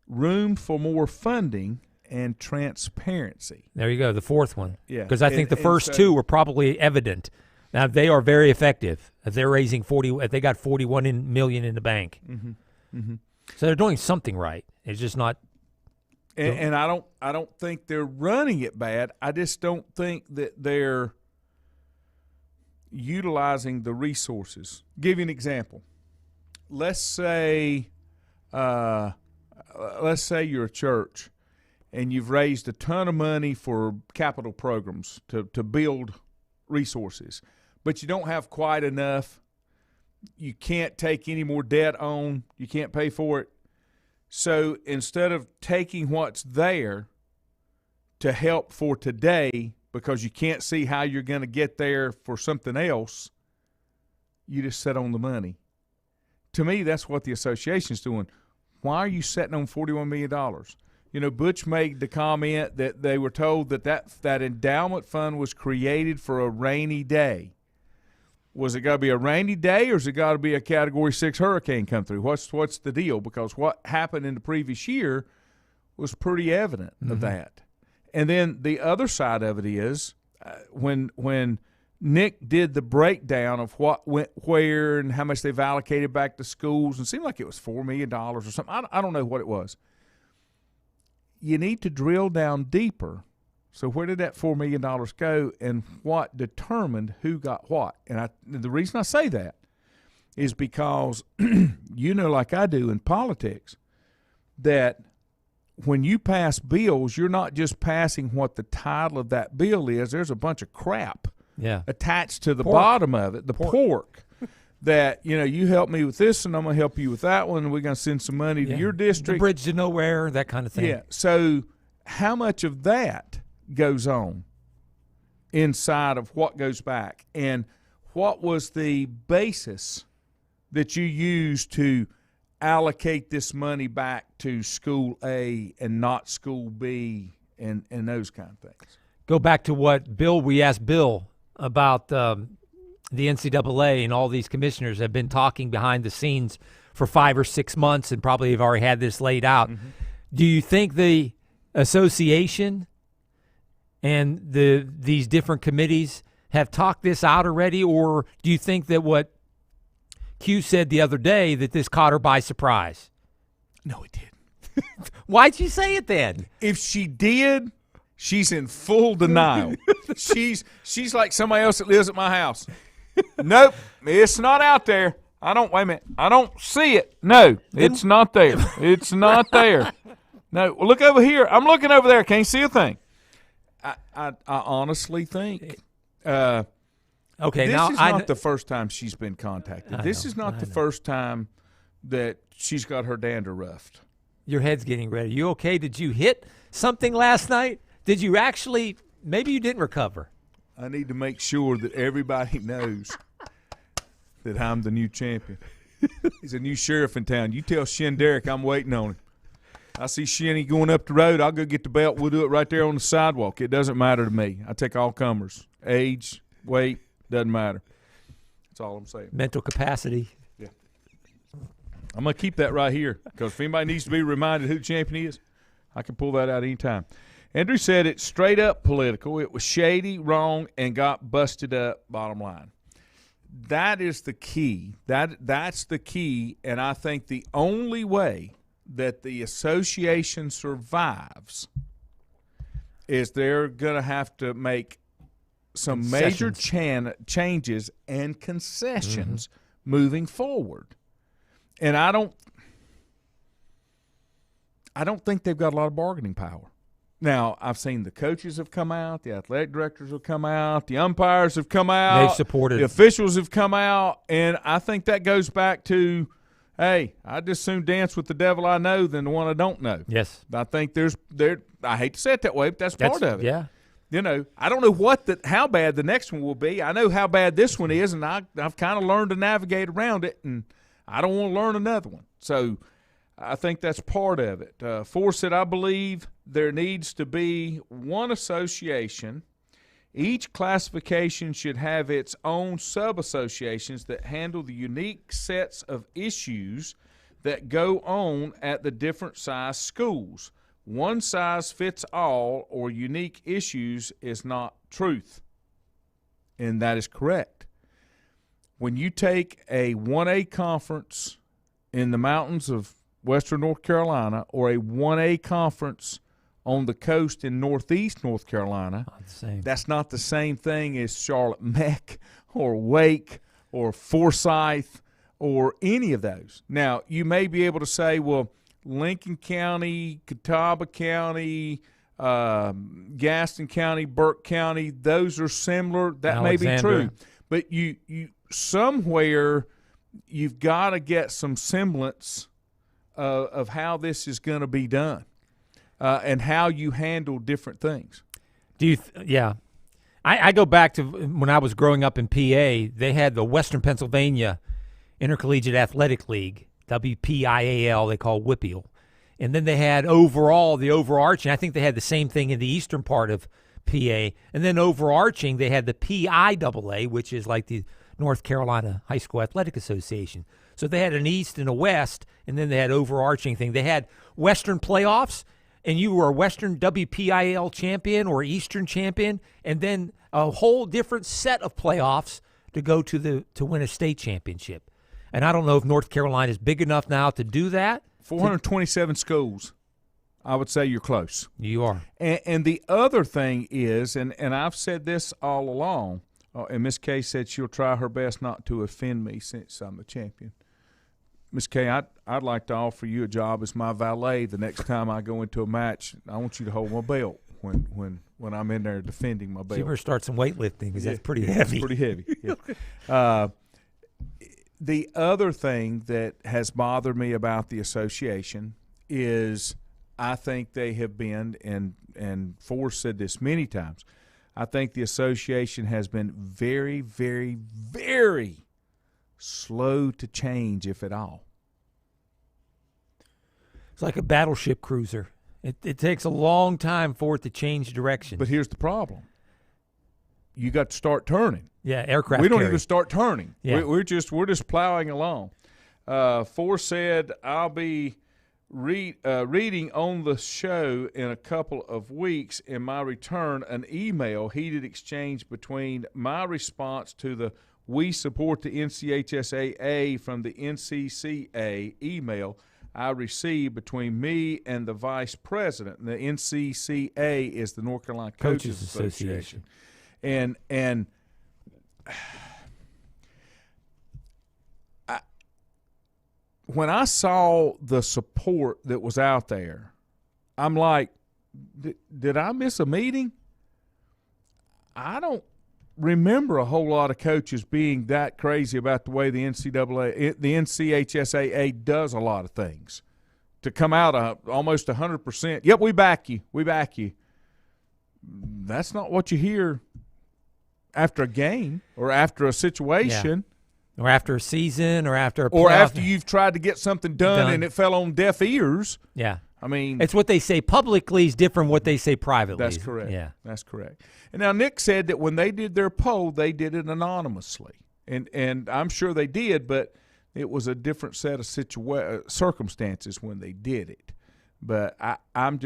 room for more funding, and transparency. There you go, the 4th one. Yeah. Because I think the first 2 were probably evident. Now, they are very effective. If they're raising they got $41 million in the bank. So they're doing something right. It's just not. And I don't think they're running it bad. I just don't think that they're utilizing the resources. Give you an example. Let's say you're a church and you've raised a ton of money for capital programs to build resources, but you don't have quite enough. You can't take any more debt on. You can't pay for it. So instead of taking what's there to help for today because you can't see how you're going to get there for something else, you just sit on the money. To me, that's what the association's doing. Why are you sitting on $41 million? Butch made the comment that they were told that endowment fund was created for a rainy day. Was it got to be a rainy day, or is it got to be a Category 6 hurricane come through? What's the deal? Because what happened in the previous year was pretty evident of that. And then the other side of it is when Nick did the breakdown of what went where and how much they've allocated back to schools, and it seemed like it was $4 million or something. I don't know what it was. You need to drill down deeper. So where did that $4 million go, and what determined who got what? And the reason I say that is because, like I do in politics, that when you pass bills, you're not just passing what the title of that bill is. There's a bunch of crap attached to the bottom of it, the pork. That, you help me with this, and I'm going to help you with that one, and we're going to send some money to your district. The bridge to nowhere, that kind of thing. Yeah. So how much of that goes on inside of what goes back? And what was the basis that you used to allocate this money back to school A and not school B and those kind of things? Go back to what we asked Bill about the NCAA, and all these commissioners have been talking behind the scenes for 5 or 6 months and probably have already had this laid out. Mm-hmm. Do you think the association and these different committees have talked this out already, or do you think that what Q said the other day, that this caught her by surprise? No, it didn't. Why'd you say it then? If she did, she's in full denial. she's like somebody else that lives at my house. Nope, it's not out there. I don't see it. No, it's not there. It's not there. No, well, look over here. I'm looking over there. Can't see a thing. I honestly think okay, this now is not the first time she's been contacted. This is not the first time that she's got her dander roughed. Your head's getting ready. You okay? Did you hit something last night? Did you actually – maybe you didn't recover. I need to make sure that everybody knows that I'm the new champion. He's a new sheriff in town. You tell Shin Derrick I'm waiting on him. I see Shinny going up the road, I'll go get the belt. We'll do it right there on the sidewalk. It doesn't matter to me. I take all comers. Age, weight, doesn't matter. That's all I'm saying. Mental capacity. Yeah. I'm going to keep that right here because if anybody needs to be reminded who the champion is, I can pull that out anytime. Andrew said it's straight up political. It was shady, wrong, and got busted up, bottom line. That is the key. That's the key, and I think the only way that the association survives is they're going to have to make some major changes and concessions moving forward. And I don't think they've got a lot of bargaining power. Now, I've seen the coaches have come out, the athletic directors have come out, the umpires have come out. They've supported. The officials have come out, and I think that goes back to, hey, I'd just soon dance with the devil I know than the one I don't know. Yes. I think I hate to say it that way, but that's part of it. Yeah. I don't know how bad the next one will be. I know how bad this one is, and I've kind of learned to navigate around it, and I don't want to learn another one. So I think that's part of it. Forrest said, I believe there needs to be one association. Each classification should have its own sub-associations that handle the unique sets of issues that go on at the different size schools. One size fits all or unique issues is not truth. And that is correct. When you take a 1A conference in the mountains of Western North Carolina or a 1A conference on the coast in northeast North Carolina, that's not the same thing as Charlotte Meck or Wake or Forsyth or any of those. Now, you may be able to say, well, Lincoln County, Catawba County, Gaston County, Burke County, those are similar. That may be true. But you somewhere you've got to get some semblance of how this is going to be done and how you handle different things. I go back to when I was growing up in PA. They had the Western Pennsylvania Intercollegiate Athletic League, WPIAL, they call WPIAL. And then they had the overarching. I think they had the same thing in the eastern part of PA. And then overarching, they had the PIAA, which is like the North Carolina High School Athletic Association. So they had an east and a west, and then they had overarching thing. They had Western playoffs, and you were a Western WPIAL champion or Eastern champion, and then a whole different set of playoffs to go to win a state championship. And I don't know if North Carolina is big enough now to do that. 427 schools. I would say you're close. You are. And the other thing is, and I've said this all along, And Miss Kay said she'll try her best not to offend me since I'm the champion. Miss Kay, I'd like to offer you a job as my valet the next time I go into a match. I want you to hold my belt when I'm in there defending my belt. So you better start some weightlifting because that's pretty heavy. It's pretty heavy. Yeah. The other thing that has bothered me about the association is I think they have been, and Forrest said this many times, I think the association has been very, very, very slow to change, if at all. It's like a battleship cruiser. It takes a long time for it to change direction. But here's the problem. You got to start turning. Yeah, aircraft We don't carrier. even start turning. Yeah. We're just plowing along. Forrest said, I'll be reading on the show in a couple of weeks. In my return, an email, heated exchange between my response to the "We support the NCHSAA" from the NCCA email I received between me and the vice president. And the NCCA is the North Carolina Coaches Association. And when I saw the support that was out there, I'm like, did I miss a meeting? I don't remember a whole lot of coaches being that crazy about the way the NCHSAA does a lot of things. To come out almost 100%, yep, we back you. That's not what you hear after a game or after a situation. Yeah. Or after a season or after a playoff. Or after you've tried to get something done and it fell on deaf ears. Yeah. I mean, it's what they say publicly is different from what they say privately. That's correct. Yeah. That's correct. And now Nick said that when they did their poll, they did it anonymously. And I'm sure they did, but it was a different set of circumstances when they did it. But I'm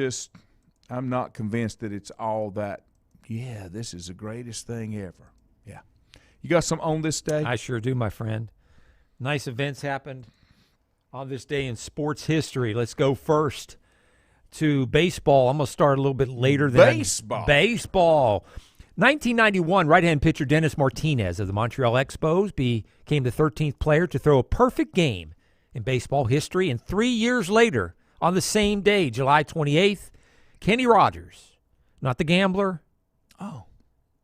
not convinced that it's all that, yeah, this is the greatest thing ever. Yeah. You got some on this day? I sure do, my friend. Nice events happened on this day in sports history. Let's go first to baseball. I'm going to start a little bit later than baseball. 1991, right-hand pitcher Dennis Martinez of the Montreal Expos became the 13th player to throw a perfect game in baseball history. And 3 years later, on the same day, July 28th, Kenny Rogers, not the gambler,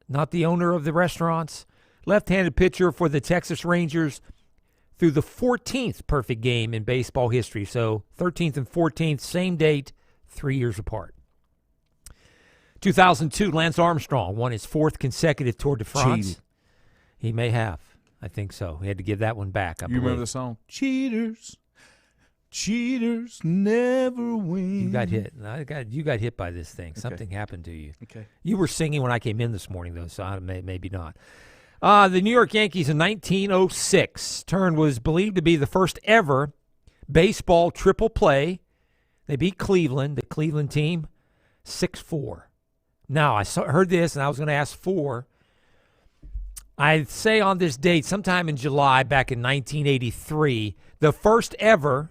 not the owner of the restaurants, left-handed pitcher for the Texas Rangers, threw the 14th perfect game in baseball history. So 13th and 14th, same date, 3 years apart. 2002, Lance Armstrong won his 4th consecutive Tour de France. Cheated. He may have. I think so. He had to give that one back. You remember the song? Cheaters never win. You got hit. You got hit by this thing. Okay. Something happened to you. Okay. You were singing when I came in this morning, though, so maybe not. The New York Yankees in 1906 turn was believed to be the first ever baseball triple play. They beat Cleveland, the Cleveland team, 6-4. Now, I heard this, and I was going to ask for. I'd say on this date, sometime in July back in 1983, the first ever,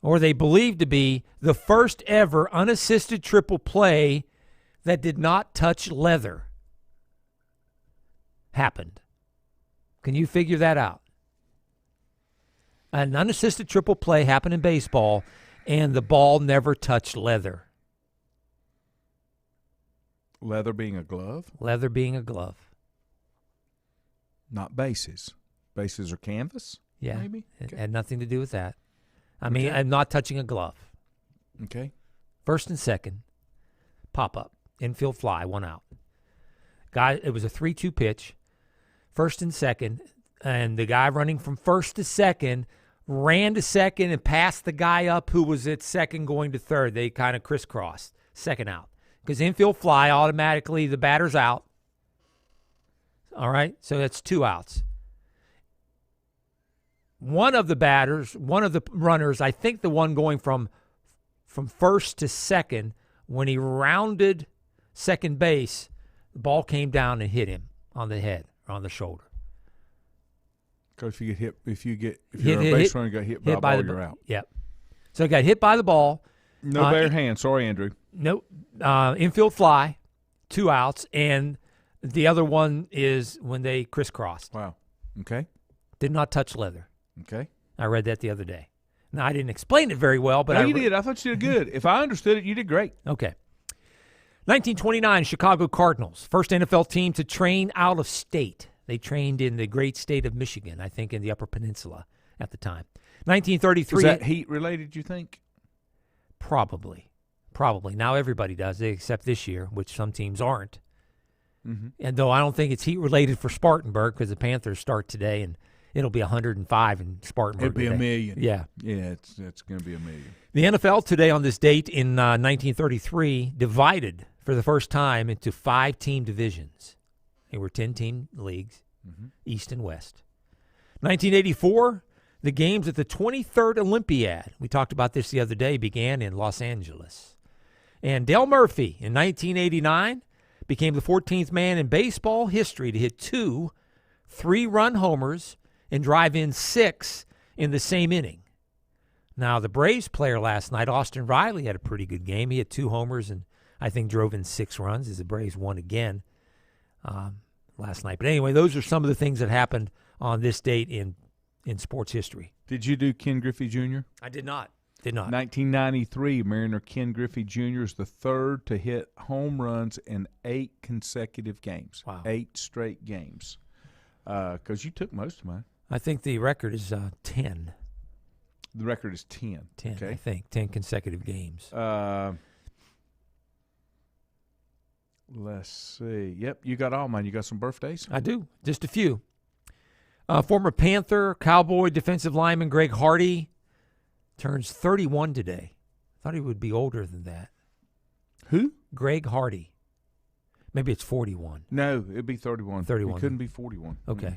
or they believed to be, the first ever unassisted triple play that did not touch leather happened. Can you figure that out? An unassisted triple play happened in baseball, and the ball never touched leather. Leather being a glove? Leather being a glove. Not bases. Bases are canvas? Yeah. Maybe? It Okay. had nothing to do with that. I mean, I'm not touching a glove. Okay. First and second, pop up, infield fly, 1 out. Guy, it was a 3-2 pitch. First and second, and the guy running from first to second ran to second and passed the guy up who was at second going to third. They kind of crisscrossed. Second out. Because infield fly, automatically the batter's out. All right, so that's 2 outs. One of the runners, I think the one going from first to second, when he rounded second base, the ball came down and hit him on the head or on the shoulder. Because if you're a base runner, you got hit by the ball, you're out. Yep. So he got hit by the ball. No bare hand. Sorry, Andrew. No, infield fly, 2 outs, and The other one is when they crisscrossed. Wow. Okay. Did not touch leather. Okay. I read that the other day. Now, I didn't explain it very well, but no, you did. I thought you did good. If I understood it, you did great. Okay. 1929, Chicago Cardinals, first NFL team to train out of state. They trained in the great state of Michigan, I think in the Upper Peninsula at the time. 1933. Was that heat related, you think? Probably. Now everybody does, except this year, which some teams aren't. Mm-hmm. And though I don't think it's heat related for Spartanburg because the Panthers start today and it'll be 105 in Spartanburg. It'll be today. $1 million. Yeah. Yeah, it's going to be $1 million. The NFL today on this date in 1933 divided for the first time into 5-team divisions. They were 10-team leagues, East and West. 1984, the games at the 23rd Olympiad, we talked about this the other day, began in Los Angeles. And Dale Murphy in 1989 became the 14th man in baseball history to hit 2 3-run homers and drive in 6 in the same inning. Now, the Braves player last night, Austin Riley, had a pretty good game. He had 2 homers and I think drove in 6 runs as the Braves won again last night. But anyway, those are some of the things that happened on this date in sports history. Did you do Ken Griffey Jr.? I did not. 1993, Mariner Ken Griffey Jr. is the third to hit home runs in 8 consecutive games. Wow. 8 straight games. Because you took most of mine. I think the record is 10. The record is 10. 10, okay. I think. 10 consecutive games. Let's see. Yep, you got all mine. You got some birthdays? I do. Just a few. Former Panther, Cowboy defensive lineman Greg Hardy turns 31 today. Thought he would be older than that. Who? Greg Hardy. Maybe it's 41. No, it'd be 31. 31. It couldn't be 41. Okay. Mm-hmm.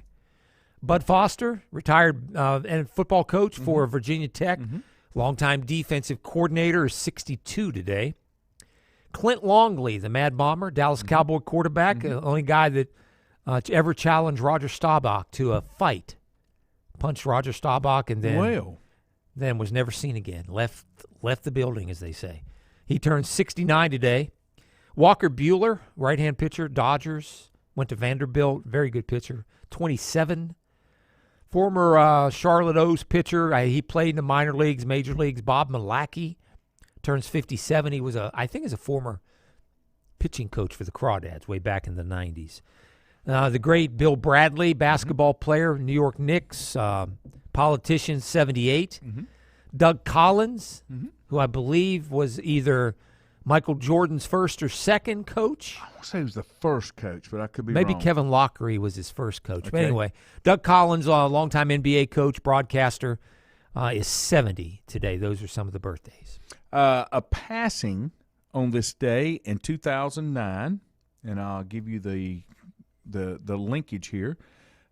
Bud Foster, retired and football coach for Virginia Tech. Longtime defensive coordinator, is 62 today. Clint Longley, the Mad Bomber, Dallas Cowboy quarterback, only guy that ever challenged Roger Staubach to a fight. Punched Roger Staubach and then was never seen again. Left the building, as they say. He turned 69 today. Walker Buehler, right-hand pitcher, Dodgers, went to Vanderbilt, very good pitcher, 27. Former Charlotte O's pitcher, he played in the minor leagues, major leagues, Bob Malacky, turns 57. He was, I think, a former pitching coach for the Crawdads way back in the 90s. The great Bill Bradley, basketball player, New York Knicks, politician, 78. Doug Collins, who I believe was either Michael Jordan's first or second coach. I want to say he was the first coach, but I could be Maybe wrong. Kevin Lockery was his first coach. Okay. But anyway, Doug Collins, a longtime NBA coach, broadcaster, is 70 today. Those are some of the birthdays. A passing on this day in 2009, and I'll give you the linkage here.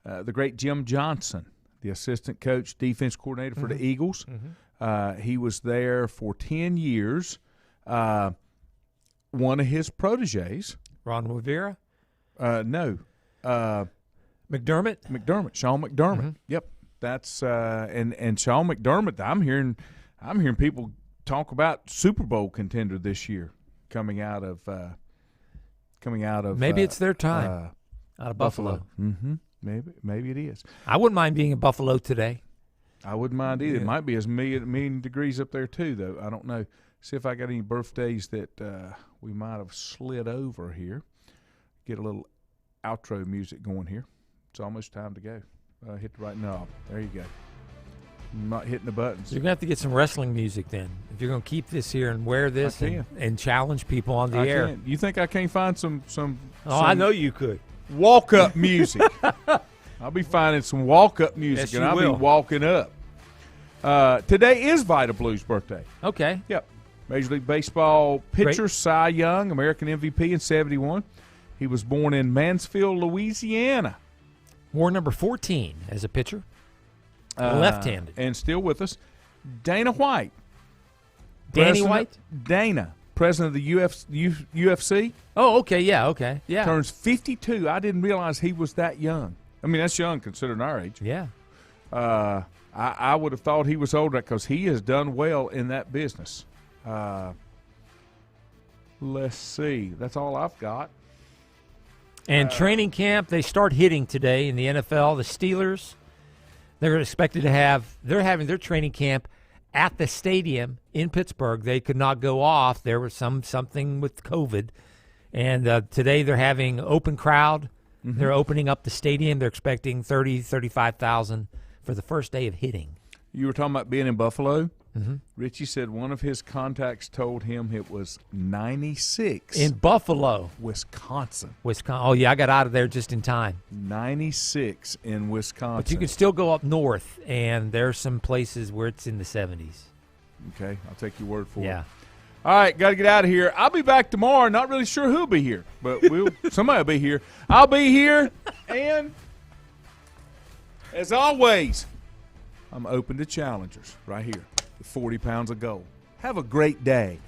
The great Jim Johnson, the assistant coach, defense coordinator for the Eagles. He was there for 10 years. One of his proteges. Ron Rivera? No. McDermott? Sean McDermott. Yep. That's and Sean McDermott, I'm hearing people talk about Super Bowl contender this year coming out of Maybe it's their time. Out of Buffalo. Maybe it is. I wouldn't mind being in Buffalo today. I wouldn't mind either. It might be as million degrees up there too, though. I don't know. See if I got any birthdays that we might have slid over here. Get a little outro music going here. It's almost time to go. Hit the right knob. There you go. I'm not hitting the buttons. You're going to have to get some wrestling music then. If you're going to keep this here and wear this and challenge people on the air. You think I can't find some I know you could. Walk-up music. I'll be finding some walk-up music, Yes, and I'll will. be walking up. Today is Vida Blue's birthday. Okay. Yep. Major League Baseball pitcher, Cy Young, American MVP in 71. He was born in Mansfield, Louisiana. Wore number 14 as a pitcher. Left-handed. And still with us, Dana White. Danny White? Dana, president of the UFC. Oh, okay, yeah. Turns 52. I didn't realize he was that young. I mean, that's young considering our age. Yeah. I would have thought he was older because he has done well in that business. Let's see. That's all I've got. And training camp, they start hitting today in the NFL. The Steelers, they're expected to they're having their training camp at the stadium in Pittsburgh. They could not go off. There was something with COVID. And today they're having open crowd. Mm-hmm. They're opening up the stadium. They're expecting 35,000 for the first day of hitting. You were talking about being in Buffalo? Mm-hmm. Richie said one of his contacts told him it was 96. In Buffalo. Wisconsin. Oh, yeah, I got out of there just in time. 96 in Wisconsin. But you can still go up north, and there's some places where it's in the 70s. Okay, I'll take your word for it. Yeah. All right, got to get out of here. I'll be back tomorrow. Not really sure who'll be here, but somebody will be here. I'll be here, and as always, I'm open to challengers right here. 40 pounds of gold. Have a great day.